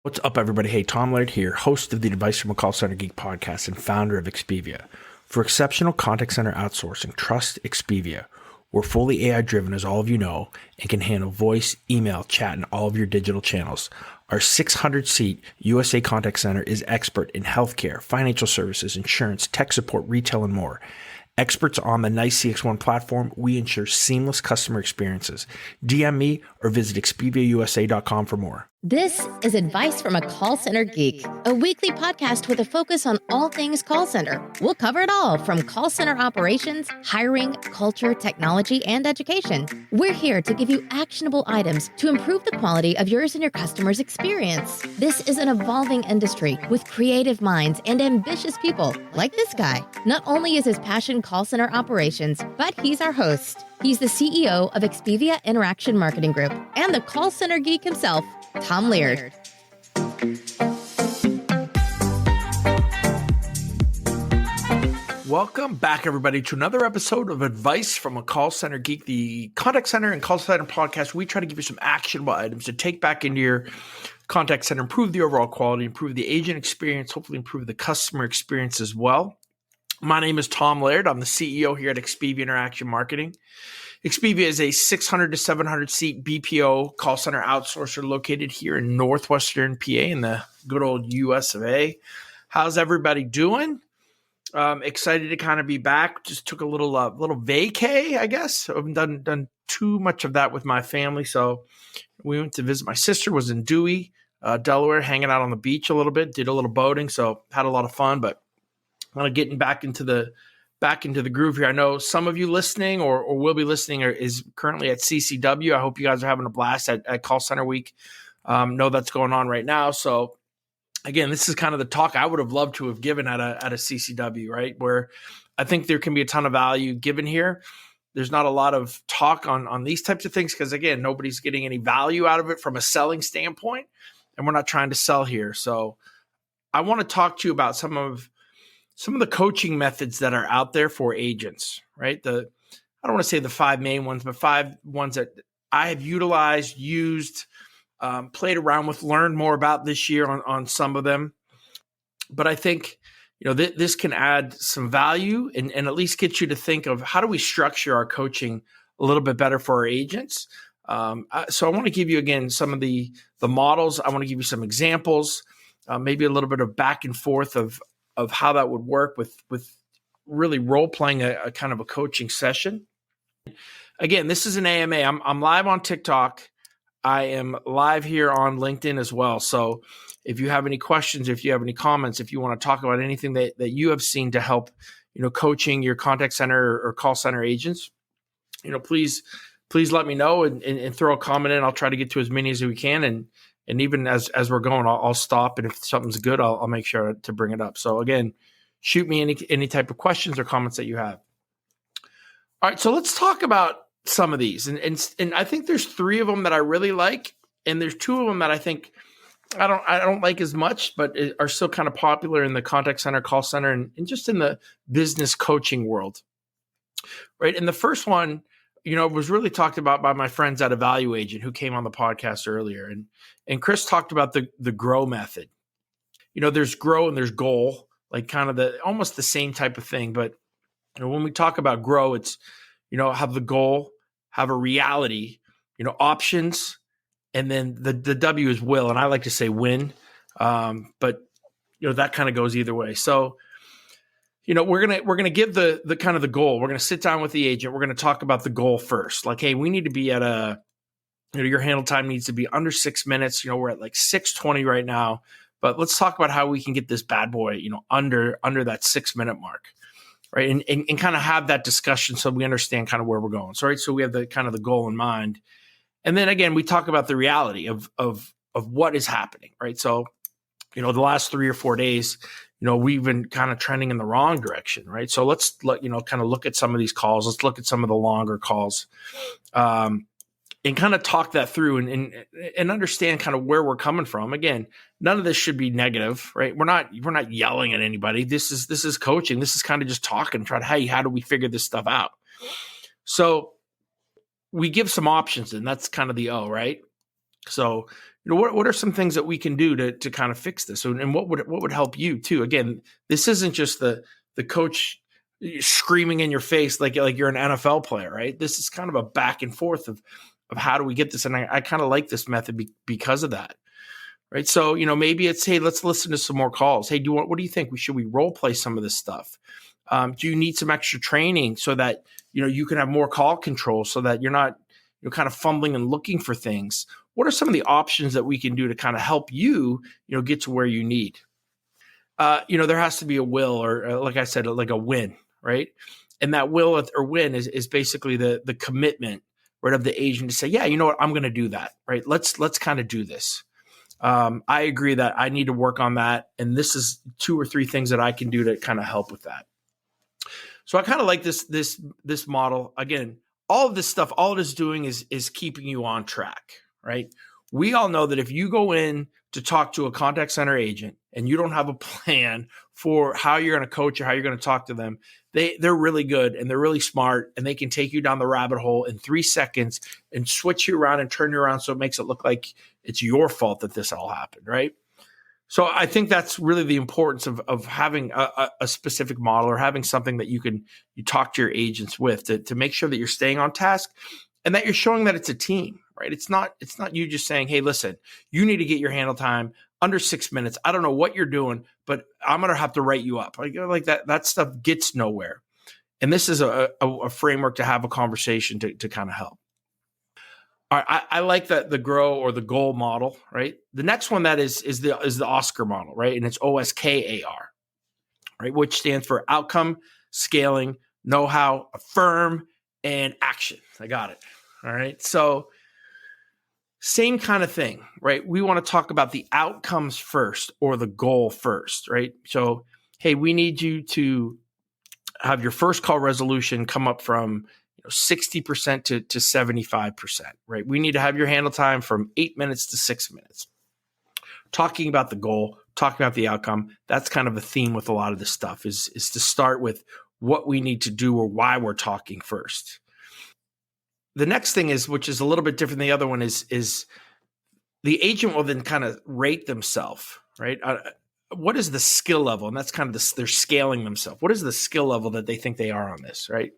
What's up, everybody? Hey, Tom Laird here, host of the Advice from a Call Center Geek podcast and founder of Expedia. For exceptional contact center outsourcing, trust Expedia. We're fully AI-driven, as all of you know, and can handle voice, email, chat, and all of your digital channels. Our 600-seat USA contact center is expert in healthcare, financial services, insurance, tech support, retail, and more. Experts on the NICE CX1 platform, we ensure seamless customer experiences. DM me or visit expediausa.com for more. This is Advice from a Call Center Geek, a weekly podcast with a focus on all things call center. We'll cover it all from call center operations, hiring, culture, technology, and education. We're here to give you actionable items to improve the quality of yours and your customers' experience. This is an evolving industry with creative minds and ambitious people like this guy. Not only is his passion call center operations, but he's our host. He's the CEO of Expedia Interaction Marketing Group and the call center geek himself, Tom Laird. Welcome back, everybody, to another episode of Advice from a Call Center Geek, the contact center and call center podcast. We try to give you some actionable items to take back into your contact center, improve the overall quality, improve the agent experience, hopefully improve the customer experience as well. My name is Tom Laird. I'm the CEO here at Expedia Interaction Marketing. Expedia is a 600 to 700 seat BPO call center outsourcer located here in northwestern PA in the good old US of A. How's everybody doing? Excited to kind of be back. Just took a little vacay, I guess. I haven't done too much of that with my family. So we went to visit my sister, was in Dewey, Delaware, hanging out on the beach a little bit, did a little boating. So had a lot of fun, but kind of getting back into the groove here. I know some of you listening or will be listening is currently at CCW. I hope you guys are having a blast at Call Center Week. Know that's going on right now. So again, this is kind of the talk I would have loved to have given at a CCW, right? Where I think there can be a ton of value given here. There's not a lot of talk on these types of things because, again, nobody's getting any value out of it from a selling standpoint, and we're not trying to sell here. So I want to talk to you about some of the coaching methods that are out there for agents, right? I don't want to say the 5 main ones, but 5 ones that I have utilized, used, played around with, learned more about this year on some of them. But I think, this can add some value and at least get you to think of how do we structure our coaching a little bit better for our agents. So I want to give you, again, some of the models. I want to give you some examples, maybe a little bit of back and forth of how that would work with really role playing a kind of a coaching session. Again, this is an AMA. I'm live on TikTok. I am live here on LinkedIn as well. So if you have any questions, if you have any comments, if you want to talk about anything that you have seen to help, coaching your contact center or call center agents, please let me know and throw a comment in. I'll try to get to as many as we can. And even as we're going, I'll stop. And if something's good, I'll make sure to bring it up. So again, shoot me any type of questions or comments that you have. All right, so let's talk about some of these. And I think there's 3 of them that I really like. And there's 2 of them that I think I don't like as much, but are still kind of popular in the contact center, call center, and just in the business coaching world. Right. And the first one, was really talked about by my friends at Evalu Agent who came on the podcast earlier. And Chris talked about the GROW method. There's GROW and there's goal, like kind of almost the same type of thing. But when we talk about GROW, it's, have the goal, have a reality, options, and then the W is will. And I like to say win. But, that kind of goes either way. So, we're gonna give the kind of the goal. We're gonna sit down with the agent. We're gonna talk about the goal first. Like, hey, we need to be at your handle time needs to be under 6 minutes. We're at like 6:20 right now. But let's talk about how we can get this bad boy, under that 6-minute mark, right? And kind of have that discussion so we understand kind of where we're going. So, right, so we have the kind of the goal in mind, and then again we talk about the reality of what is happening, right? So, the last 3 or 4 days. We've been kind of trending in the wrong direction, right? So let's kind of look at some of these calls. Let's look at some of the longer calls, and kind of talk that through and understand kind of where we're coming from. Again, none of this should be negative, right? We're not yelling at anybody. This is coaching. This is kind of just talking, trying to, hey, how do we figure this stuff out? So we give some options, and that's kind of the O, right? So, what are some things that we can do to kind of fix this? And what would help you too? Again, this isn't just the coach screaming in your face like you're an NFL player, right? This is kind of a back and forth of how do we get this? And I kind of like this method because of that, right? So, maybe it's, hey, let's listen to some more calls. Hey, what do you think? Should we role play some of this stuff? Do you need some extra training so that, you can have more call control so that you're not, kind of fumbling and looking for things? What are some of the options that we can do to kind of help you, get to where you need? There has to be a will or like I said, like a win, right? And that will or win is basically the commitment, right, of the agent to say, yeah, you know what, I'm going to do that, right? Let's kind of do this. I agree that I need to work on that. And this is 2 or 3 things that I can do to kind of help with that. So I kind of like this model. Again, all of this stuff, all it is doing is keeping you on track, right? We all know that if you go in to talk to a contact center agent and you don't have a plan for how you're going to coach or how you're going to talk to them, they're really good and they're really smart and they can take you down the rabbit hole in 3 seconds and switch you around and turn you around so it makes it look like it's your fault that this all happened, right? So I think that's really the importance of having a specific model or having something that you talk to your agents with to make sure that you're staying on task and that you're showing that it's a team, right? It's not you just saying, hey, listen, you need to get your handle time under 6 minutes. I don't know what you're doing, but I'm going to have to write you up. Like that stuff gets nowhere. And this is a framework to have a conversation to kind of help. All right, I like the grow or the goal model, right? The next one that is the OSKAR model, right? And it's OSKAR, right? Which stands for outcome, scaling, know-how, affirm, and action. I got it. All right. So same kind of thing, right? We want to talk about the outcomes first or the goal first, right? So, hey, we need you to have your first call resolution come up from 60% to 75%, right? We need to have your handle time from 8 minutes to 6 minutes. Talking about the goal, talking about the outcome, that's kind of a theme with a lot of this stuff is to start with what we need to do or why we're talking first. The next thing is, which is a little bit different than the other one, is the agent will then kind of rate themselves, right? What is the skill level? And that's kind of they're scaling themselves. What is the skill level that they think they are on this, right?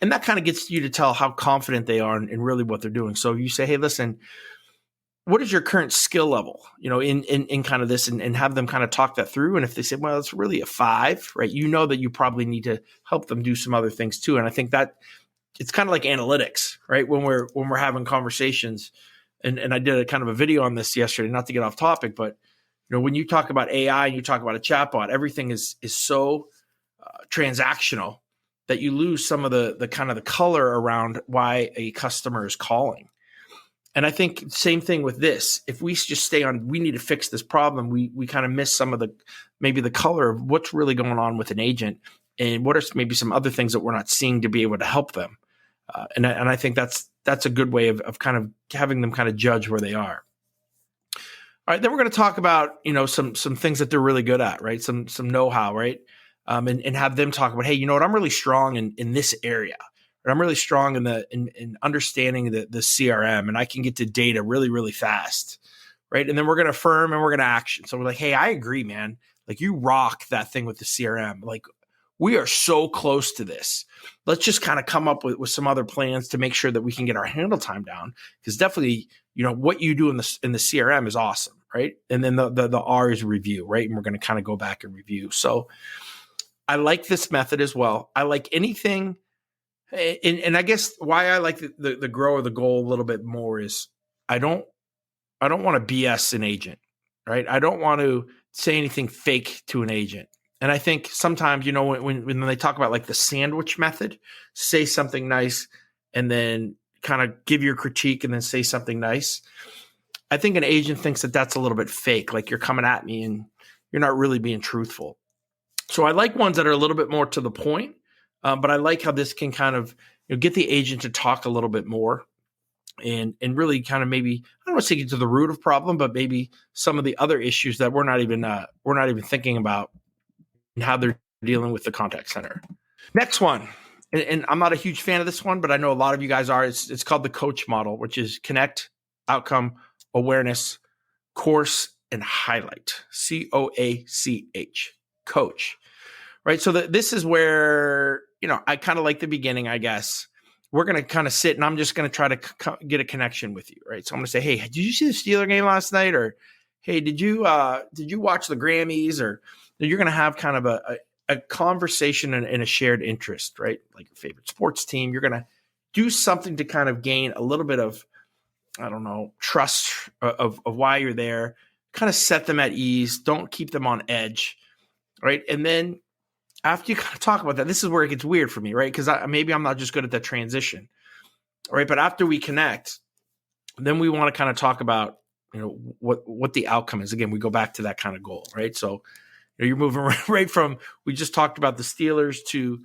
And that kind of gets you to tell how confident they are in really what they're doing. So you say, hey, listen, what is your current skill level, in kind of this and have them kind of talk that through. And if they say, well, it's really a 5, right? You know that you probably need to help them do some other things too. And I think that it's kind of like analytics, right? When we're having conversations and I did a kind of a video on this yesterday, not to get off topic, but when you talk about AI and you talk about a chatbot, everything is so transactional that you lose some of the kind of the color around why a customer is calling. And I think same thing with this. If we just stay on, we need to fix this problem, we kind of miss some of maybe the color of what's really going on with an agent and what are maybe some other things that we're not seeing to be able to help them. And I think that's a good way of kind of having them kind of judge where they are. All right, then we're going to talk about, some things that they're really good at, right? Some know-how, right? And have them talk about, hey, I'm really strong in this area, or I'm really strong in understanding the CRM, and I can get to data really, really fast, right? And then we're going to affirm and we're going to action. So we're like, hey, I agree, man. Like you rock that thing with the CRM. Like we are so close to this. Let's just kind of come up with some other plans to make sure that we can get our handle time down. Because definitely, what you do in the CRM is awesome, right? And then the R is review, right? And we're going to kind of go back and review. So I like this method as well. I like anything, and I guess why I like the grow or the goal a little bit more is I don't want to BS an agent, right? I don't want to say anything fake to an agent. And I think sometimes, when they talk about like the sandwich method, say something nice and then kind of give your critique and then say something nice. I think an agent thinks that that's a little bit fake, like you're coming at me and you're not really being truthful. So I like ones that are a little bit more to the point, but I like how this can kind of get the agent to talk a little bit more and really kind of maybe, I don't want to take it to the root of problem, but maybe some of the other issues that we're not even thinking about and how they're dealing with the contact center. Next one, and I'm not a huge fan of this one, but I know a lot of you guys are. It's called the coach model, which is connect, outcome, awareness, course, and highlight. COACH, coach. Right. So this is where, I kind of like the beginning, I guess. We're going to kind of sit and I'm just going to try to get a connection with you. Right. So I'm going to say, hey, did you see the Steeler game last night? Or, hey, did you watch the Grammys? Or you're going to have kind of a conversation and a shared interest, right? Like your favorite sports team. You're going to do something to kind of gain a little bit of, I don't know, trust of why you're there, kind of set them at ease. Don't keep them on edge. Right. And then after you kind of talk about that, this is where it gets weird for me, right? Because maybe I'm not just good at that transition, right? But after we connect, then we want to kind of talk about, what the outcome is. Again, we go back to that kind of goal, right? So you're moving right from, we just talked about the Steelers to,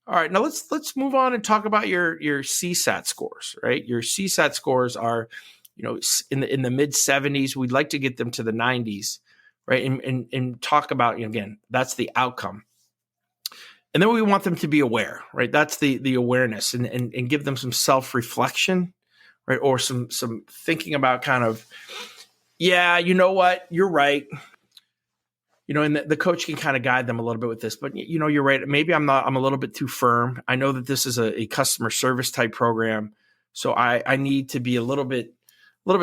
all right, now let's move on and talk about your CSAT scores, right? Your CSAT scores are, in the mid 70s. We'd like to get them to the 90s, right? And talk about, again, that's the outcome. And then we want them to be aware, right? That's the awareness and give them some self-reflection, right? Or some thinking about kind of, yeah, you know what? You're right. And the coach can kind of guide them a little bit with this, but you're right. Maybe I'm a little bit too firm. I know that this is a customer service type program. So I need to be a little bit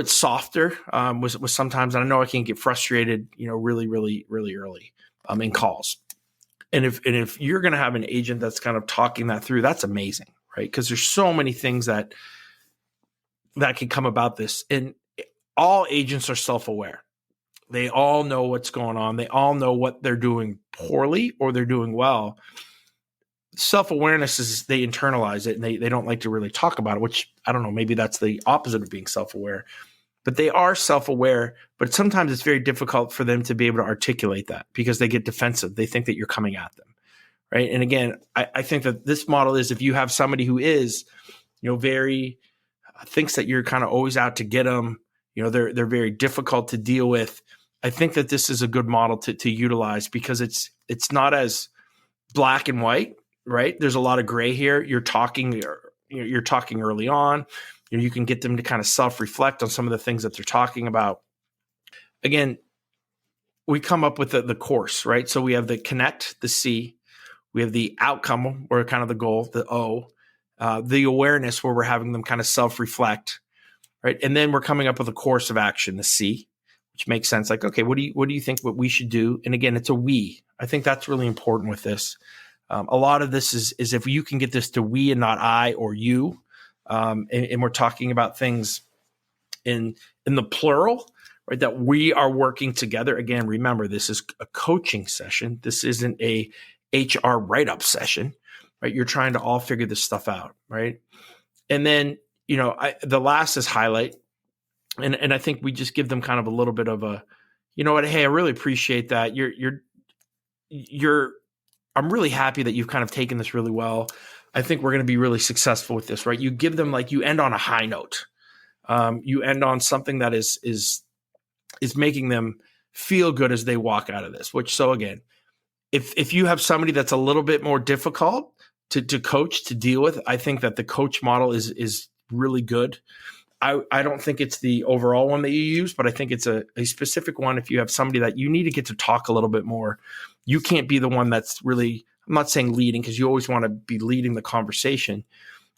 softer with sometimes. And I know I can get frustrated, really, really, really early in calls. And if you're going to have an agent that's kind of talking that through, that's amazing, right? Because there's so many things that can come about this. And all agents are self-aware. They all know what's going on. They all know what they're doing poorly or they're doing well. Self-awareness is they internalize it and they don't like to really talk about it, which I don't know, maybe that's the opposite of being self-aware. But they are self-aware, but sometimes it's very difficult for them to be able to articulate that because they get defensive. They think that you're coming at them, right? And again, I think that this model is if you have somebody who is, very thinks that you're kind of always out to get them, they're very difficult to deal with. I think that this is a good model to utilize because it's not as black and white, right? There's a lot of gray here. You're talking early on. You can get them to kind of self-reflect on some of the things that they're talking about. Again, we come up with the course, right? So we have the connect, the C. We have the outcome, or kind of the goal, the O. The awareness, where we're having them kind of self-reflect, right? And then we're coming up with a course of action, the C, which makes sense. Like, okay, what do you think what we should do? And again, it's a we. I think that's really important with this. A lot of this is if you can get this to we and not I or you. And we're talking about things in the plural, right? That we are working together. Again, remember, this is a coaching session. This isn't a HR write-up session, right? You're trying to all figure this stuff out, right? And then, the last is highlight. And I think we just give them kind of a little bit of a, hey, I really appreciate that. I'm really happy that you've kind of taken this really well. I think we're going to be really successful with this, right? You give them you end on a high note. You end on something that is making them feel good as they walk out of this, which, so again, if you have somebody that's a little bit more difficult to coach, to deal with, I think that the coach model is really good. I don't think it's the overall one that you use, but I think it's a specific one. If you have somebody that you need to get to talk a little bit more, you can't be the one that's really, I'm not saying leading, because you always want to be leading the conversation,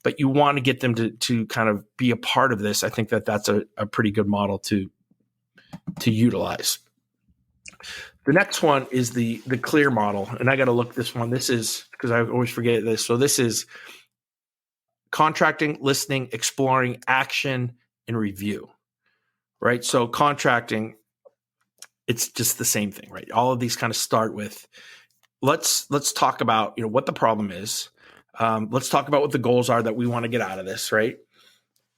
but you want to get them to kind of be a part of this. I think that's a pretty good model to utilize. The next one is the clear model. And I got to look this one. This is, because I always forget this. So this is contracting, listening, exploring, action, and review, right? So contracting, it's just the same thing, right? All of these kind of start with, let's talk about, what the problem is. Let's talk about what the goals are that we want to get out of this, right?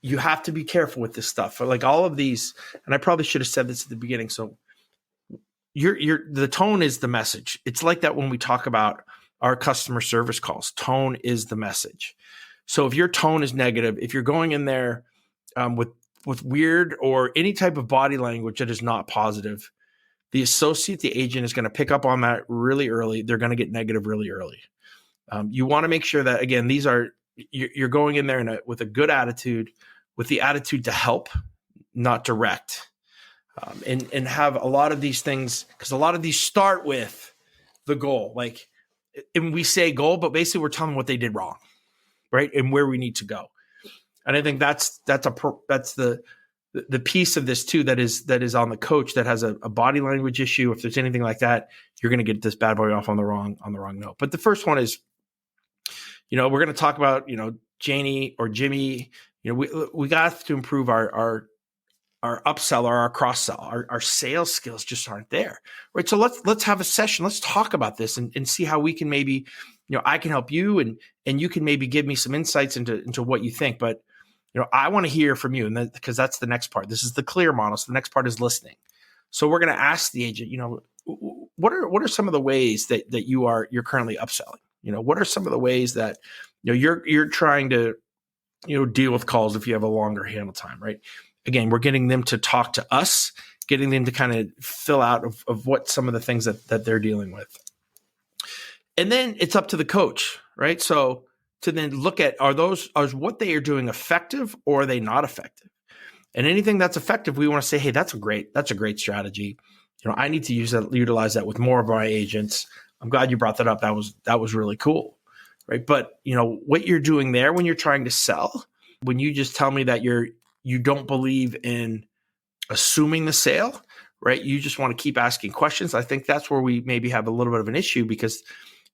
You have to be careful with this stuff. Like all of these, and I probably should have said this at the beginning. So the tone is the message. It's like that when we talk about our customer service calls. Tone is the message. So if your tone is negative, if you're going in there with weird or any type of body language that is not positive, the associate, the agent is going to pick up on that really early. They're going to get negative really early. You want to make sure that, again, these are, you're going in there with a good attitude, with the attitude to help, not direct, and have a lot of these things, because a lot of these start with the goal. Like, and we say goal, but basically we're telling them what they did wrong, right? And where we need to go. And I think that's the piece of this too, that is on the coach, that has a body language issue. If there's anything like that, you're going to get this bad boy off on the wrong note. But the first one is, we're going to talk about, Janie or Jimmy, we got to improve our upsell or our cross sell. Our sales skills just aren't there, right? So let's have a session. Let's talk about this and see how we can maybe, I can help you, and you can maybe give me some insights into what you think. But I want to hear from you, and because that's the next part. This is the clear model. So the next part is listening. So we're going to ask the agent, what are some of the ways that you're currently upselling? What are some of the ways that you're trying to deal with calls if you have a longer handle time, right? Again, we're getting them to talk to us, getting them to kind of fill out of what some of the things that they're dealing with. And then it's up to the coach, right? So to then look at, are what they are doing effective, or are they not effective? And anything that's effective, we want to say, hey, that's a great strategy. I need to utilize that with more of my agents. I'm glad you brought that up. That was really cool, right? But what you're doing there when you're trying to sell, when you just tell me that you don't believe in assuming the sale, right? You just want to keep asking questions. I think that's where we maybe have a little bit of an issue, because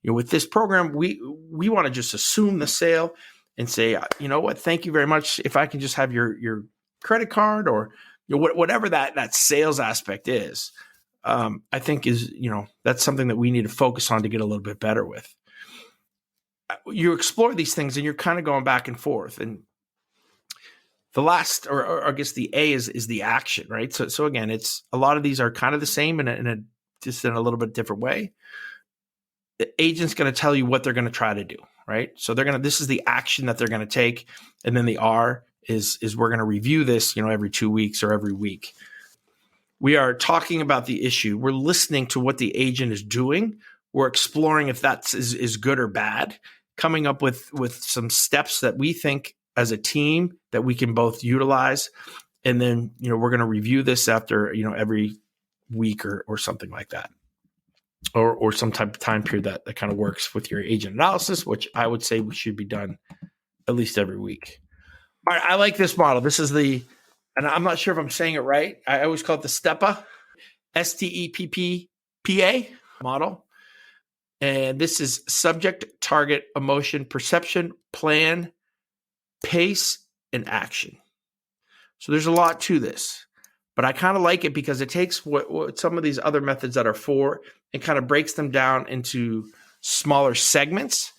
with this program, we want to just assume the sale and say, you know what, thank you very much. If I can just have your credit card, or whatever that sales aspect is, I think is, that's something that we need to focus on to get a little bit better with. You explore these things and you're kind of going back and forth. And the last, or I guess the A is the action, right? So again, it's a lot of these are kind of the same just in a little bit different way. The agent's going to tell you what they're going to try to do, right? So this is the action that they're going to take. And then the R is we're going to review this, every 2 weeks or every week. We are talking about the issue. We're listening to what the agent is doing. We're exploring if that is good or bad, coming up with some steps that we think as a team that we can both utilize. And then, we're going to review this after, every week or something like that. Or some type of time period that kind of works with your agent analysis, which I would say we should be done at least every week. All right, I like this model. This is and I'm not sure if I'm saying it right. I always call it the STEPPPA, STEPPPA model. And this is subject, target, emotion, perception, plan, pace, and action. So there's a lot to this, but I kind of like it because it takes what some of these other methods that are for and kind of breaks them down into smaller segments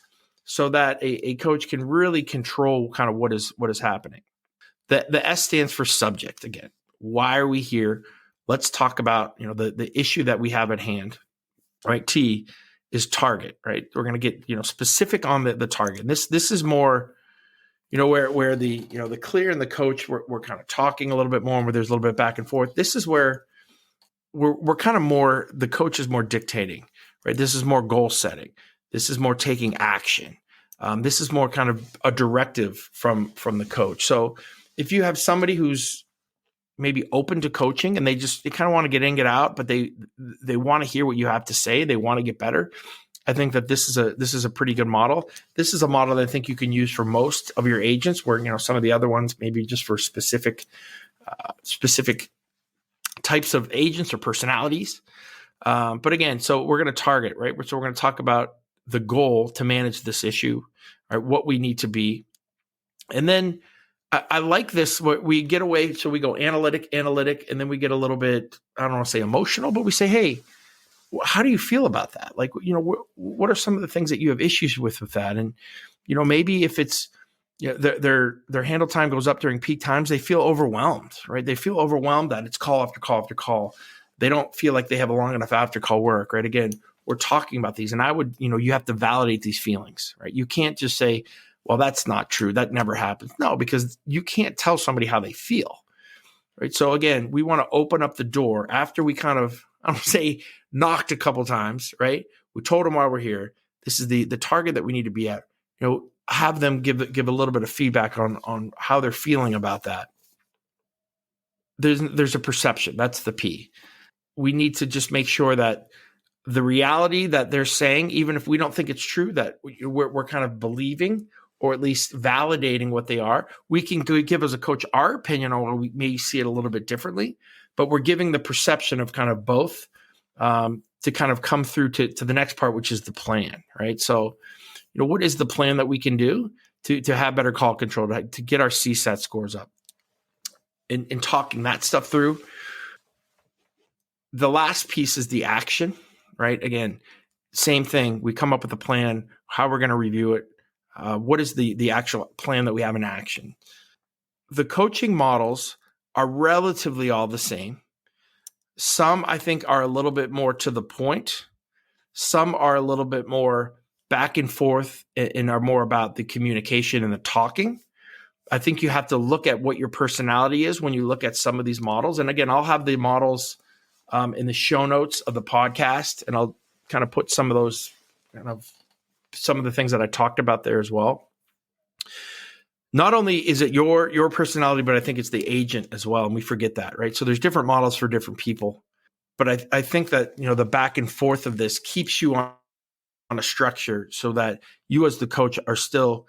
so that a coach can really control kind of what is happening. The S stands for subject. Again, why are we here? Let's talk about, the issue that we have at hand, right? T is target, right? We're going to get, specific on the target. And this is more, where the, the clear and the coach, we're kind of talking a little bit more, and where there's a little bit back and forth. This is where we're kind of more, the coach is more dictating, right? This is more goal setting. This is more taking action. This is more kind of a directive from the coach. So if you have somebody who's maybe open to coaching and they kind of want to get in, get out, but they want to hear what you have to say, they want to get better, I think that this is a pretty good model. This is a model that I think you can use for most of your agents, where some of the other ones maybe just for specific types of agents or personalities. But again, so we're going to target, right? So we're going to talk about the goal to manage this issue, right? What we need to be. And then I like this, we get away. So we go analytic, and then we get a little bit, I don't want to say emotional, but we say, hey, how do you feel about that? Like, what are some of the things that you have issues with that? And, maybe if it's, their handle time goes up during peak times, they feel overwhelmed, right? They feel overwhelmed that it's call after call after call. They don't feel like they have a long enough after call work, right? Again, we're talking about these, and I would, you have to validate these feelings, right? You can't just say, well, that's not true. That never happens. No, because you can't tell somebody how they feel, right? So again, we want to open up the door after we kind of, I don't say knocked a couple times, right? We told them why we're here. This is the target that we need to be at. Have them give a little bit of feedback on how they're feeling about that. there's a perception. That's the P. We need to just make sure that the reality that they're saying, even if we don't think it's true, that we're kind of believing or at least validating what they are. We can give as a coach our opinion, or we may see it a little bit differently, but we're giving the perception of kind of both to kind of come through to the next part, which is the plan, right? So, what is the plan that we can do to have better call control, to get our CSAT scores up? In talking that stuff through, the last piece is the action, right? Again, same thing. We come up with a plan, how we're going to review it. What is the actual plan that we have in action? The coaching models are relatively all the same. Some, I think, are a little bit more to the point. Some are a little bit more back and forth and are more about the communication and the talking. I think you have to look at what your personality is when you look at some of these models. And again, I'll have the models in the show notes of the podcast, and I'll kind of put some of those some of the things that I talked about there as well. Not only is it your personality, but I think it's the agent as well. And we forget that, right? So there's different models for different people. But I think that, the back and forth of this keeps you on a structure so that you as the coach are still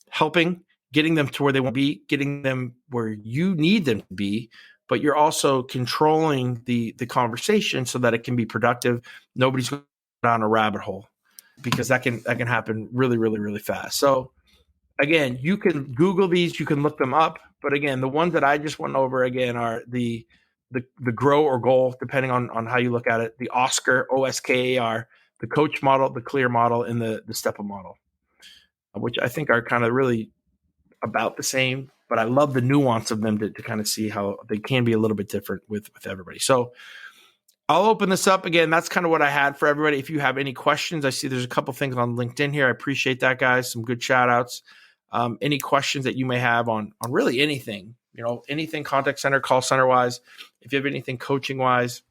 helping, getting them to where they want to be, getting them where you need them to be, but you're also controlling the conversation so that it can be productive. Nobody's going down a rabbit hole, because that can happen really, really, really fast. So again, you can Google these, you can look them up. But again, the ones that I just went over again are the grow or goal, depending on how you look at it, the OSKAR, OSKAR, the coach model, the clear model, and the STEPPPA model, which I think are kind of really about the same, but I love the nuance of them to kind of see how they can be a little bit different with everybody. So I'll open this up again. That's kind of what I had for everybody. If you have any questions, I see there's a couple things on LinkedIn here. I appreciate that, guys. Some good shout outs. Any questions that you may have on really anything, anything contact center, call center wise, if you have anything coaching wise,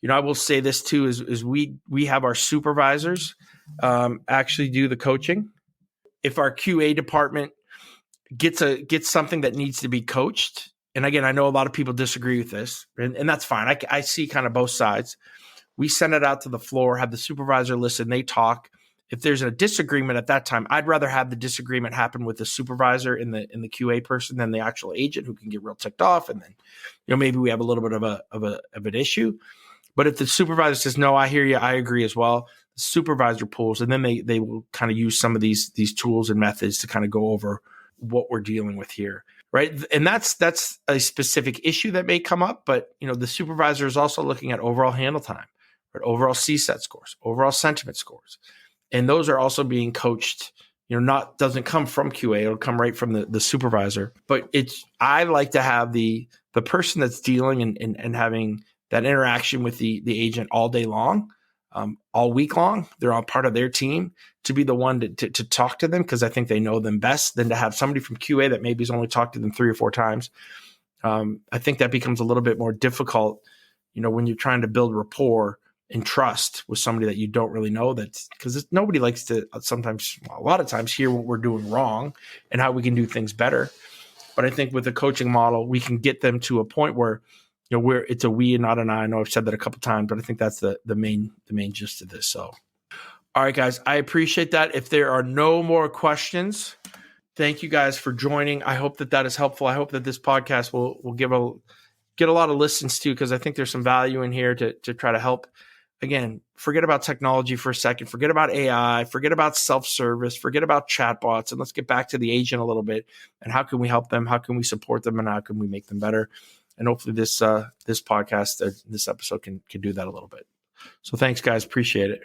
I will say this too, is we have our supervisors actually do the coaching. If our QA department gets something that needs to be coached, and again, I know a lot of people disagree with this, and that's fine. I see kind of both sides. We send it out to the floor, have the supervisor listen, they talk. If there's a disagreement at that time, I'd rather have the disagreement happen with the supervisor and the QA person than the actual agent, who can get real ticked off, and then maybe we have a little bit of an issue. But if the supervisor says, no, I hear you, I agree as well, the supervisor pulls, and then they will kind of use some of these tools and methods to kind of go over what we're dealing with here, right? And that's a specific issue that may come up, but the supervisor is also looking at overall handle time, right? Overall CSAT scores, overall sentiment scores, and those are also being coached. Doesn't come from QA; it'll come right from the supervisor. But I like to have the person that's dealing and having that interaction with the agent all day long, all week long. They're all part of their team, to be the one to talk to them, because I think they know them best, than to have somebody from QA that maybe has only talked to them 3 or 4 times. I think that becomes a little bit more difficult, when you're trying to build rapport and trust with somebody that you don't really know, because nobody likes to a lot of times hear what we're doing wrong and how we can do things better. But I think with the coaching model, we can get them to a point where, where it's a we and not an I. I know I've said that a couple of times, but I think that's the main gist of this. So, all right, guys, I appreciate that. If there are no more questions, thank you guys for joining. I hope that is helpful. I hope that this podcast will get a lot of listens to, because I think there's some value in here to try to help. Again, forget about technology for a second. Forget about AI. Forget about self-service. Forget about chatbots, and let's get back to the agent a little bit. And how can we help them? How can we support them? And how can we make them better? And hopefully this podcast, this episode can do that a little bit. So thanks, guys. Appreciate it.